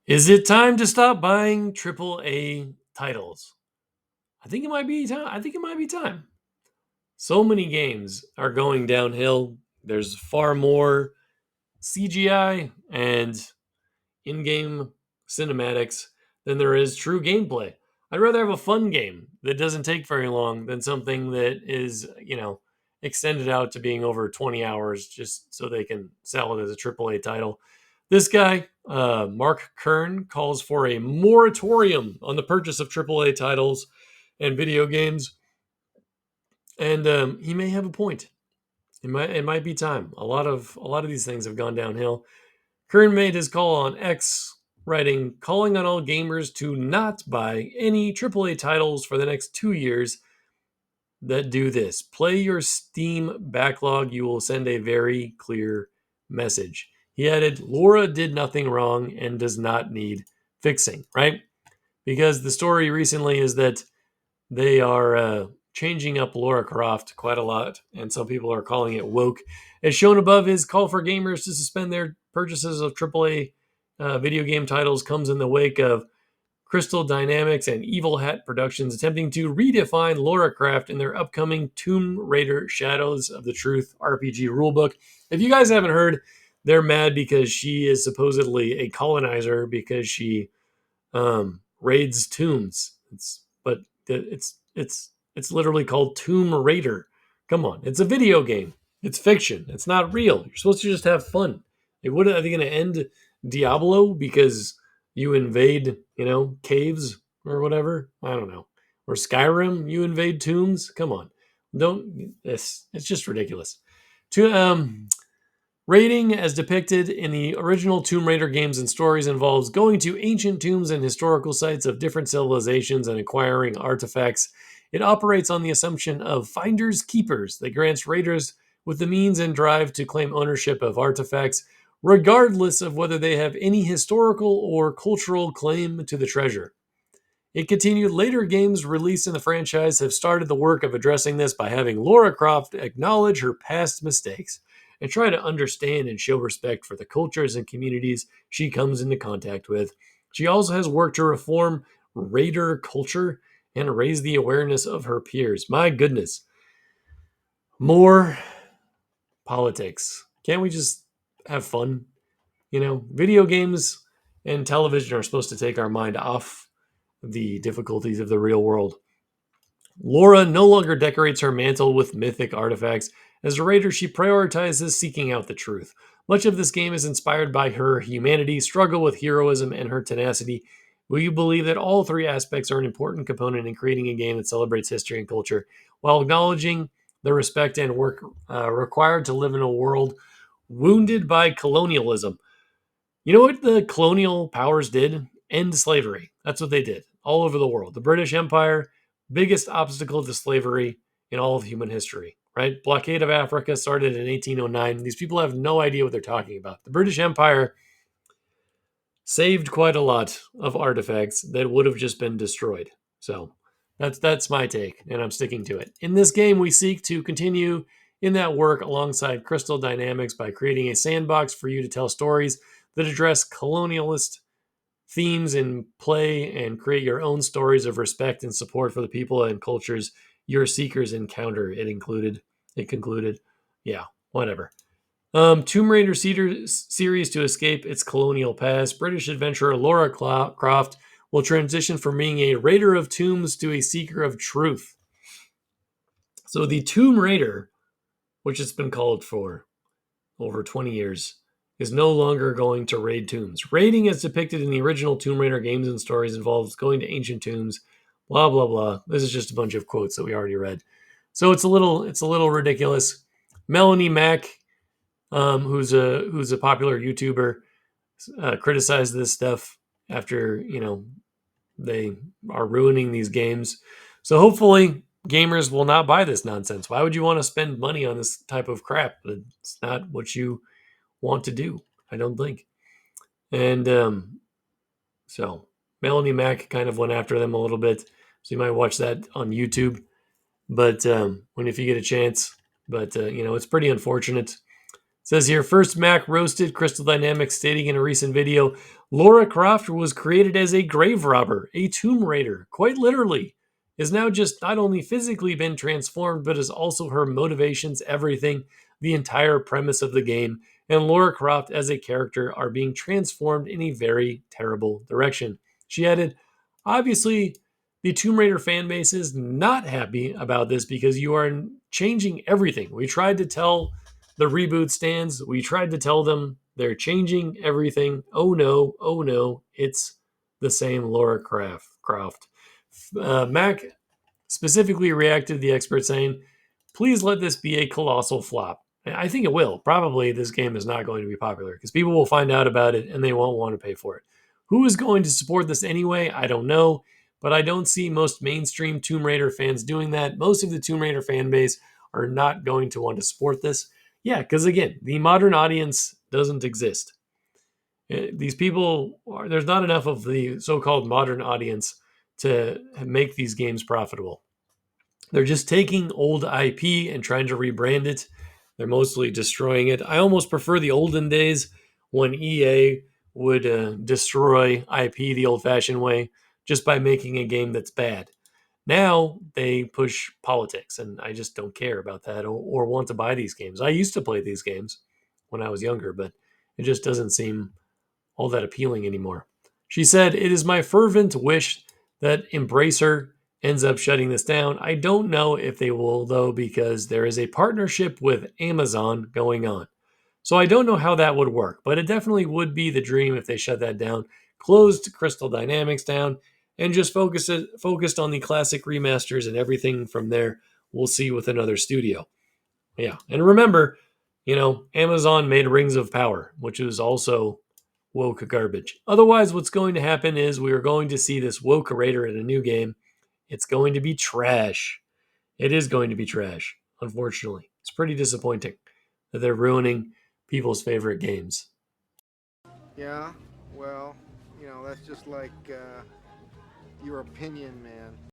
Is it time to stop buying AAA titles? I think it might be time. I think it might be time. So many games are going downhill. There's far more CGI and in-game cinematics than there is true gameplay. I'd rather have a fun game that doesn't take very long than something that is, extended out to being over 20 hours just so they can sell it as a AAA title. This guy, Mark Kern, calls for a moratorium on the purchase of AAA titles and video games, and he may have a point. It might be time. A lot of these things have gone downhill. Kern made his call on X, writing, calling on all gamers to not buy any AAA titles for the next 2 years that do this. Play your Steam backlog. You will send a very clear message. He added, Laura did nothing wrong and does not need fixing, right? Because the story recently is that they are changing up Laura Croft quite a lot, and some people are calling it woke. As shown above, his call for gamers to suspend their purchases of AAA video game titles comes in the wake of Crystal Dynamics and Evil Hat Productions attempting to redefine Laura Croft in their upcoming Tomb Raider Shadows of the Truth RPG rulebook. If you guys haven't heard, they're mad because she is supposedly a colonizer because she raids tombs. It's literally called Tomb Raider. Come on, it's a video game. It's fiction. It's not real. You're supposed to just have fun. Are they going to end Diablo because you invade, caves or whatever? I don't know. Or Skyrim, you invade tombs. Come on, don't. It's just ridiculous. To Raiding, as depicted in the original Tomb Raider games and stories, involves going to ancient tombs and historical sites of different civilizations and acquiring artifacts. It operates on the assumption of finders keepers that grants raiders with the means and drive to claim ownership of artifacts, regardless of whether they have any historical or cultural claim to the treasure. It continued, later games released in the franchise have started the work of addressing this by having Lara Croft acknowledge her past mistakes and try to understand and show respect for the cultures and communities she comes into contact with. She also has worked to reform raider culture and raise the awareness of her peers. My goodness. More politics. Can't we just have fun? Video games and television are supposed to take our mind off the difficulties of the real world. Laura no longer decorates her mantle with mythic artifacts. As a raider, she prioritizes seeking out the truth. Much of this game is inspired by her humanity, struggle with heroism, and her tenacity. Will you believe that all three aspects are an important component in creating a game that celebrates history and culture, while acknowledging the respect and work required to live in a world wounded by colonialism? You know what the colonial powers did? End slavery. That's what they did all over the world. The British Empire, biggest obstacle to slavery in all of human history, right? Blockade of Africa started in 1809. These people have no idea what they're talking about. The British Empire saved quite a lot of artifacts that would have just been destroyed. So that's my take, and I'm sticking to it. In this game, we seek to continue in that work alongside Crystal Dynamics by creating a sandbox for you to tell stories that address colonialist themes in play and create your own stories of respect and support for the people and cultures your seekers encounter. It concluded. Yeah, whatever. Tomb Raider series to escape its colonial past. British adventurer Laura Croft will transition from being a raider of tombs to a seeker of truth. So the Tomb Raider, which it's been called for over 20 years, is no longer going to raid tombs. Raiding, as depicted in the original Tomb Raider games and stories, involves going to ancient tombs. Blah blah blah. This is just a bunch of quotes that we already read, so it's a little ridiculous. Melanie Mack, who's a popular YouTuber, criticized this stuff after they are ruining these games. So hopefully gamers will not buy this nonsense. Why would you want to spend money on this type of crap? It's not what you want to do, I don't think. And so Melanie Mack kind of went after them a little bit. So you might watch that on YouTube. But if you get a chance, but it's pretty unfortunate. says here, first Mac roasted Crystal Dynamics, stating in a recent video, Laura Croft was created as a grave robber, a tomb raider, quite literally. Is now just not only physically been transformed, but is also her motivations, everything, the entire premise of the game, and Laura Croft as a character are being transformed in a very terrible direction. She added, obviously, the Tomb Raider fan base is not happy about this because you are changing everything. We tried to tell the reboot stands, we tried to tell them they're changing everything. Oh no, it's the same Laura Croft. Mac specifically reacted to the expert saying, please let this be a colossal flop. I think it will. Probably this game is not going to be popular because people will find out about it and they won't want to pay for it. Who is going to support this anyway? I don't know, but I don't see most mainstream Tomb Raider fans doing that. Most of the Tomb Raider fan base are not going to want to support this. Yeah, because again, the modern audience doesn't exist. These people, there's not enough of the so called modern audience to make these games profitable. They're just taking old IP and trying to rebrand it. They're mostly destroying it. I almost prefer the olden days when EA would destroy IP the old fashioned way just by making a game that's bad. Now they push politics, and I just don't care about that or want to buy these games. I used to play these games when I was younger, but it just doesn't seem all that appealing anymore. She said, it is my fervent wish that Embracer ends up shutting this down. I don't know if they will, though, because there is a partnership with Amazon going on. So I don't know how that would work, but it definitely would be the dream if they shut that down, closed Crystal Dynamics down, and just focused on the classic remasters and everything from there. We'll see with another studio. Yeah, and remember, Amazon made Rings of Power, which is also woke garbage. Otherwise, what's going to happen is we are going to see this woke raider in a new game. It's going to be trash. It is going to be trash, unfortunately. It's pretty disappointing that they're ruining people's favorite games. Yeah, well, that's just like your opinion, man.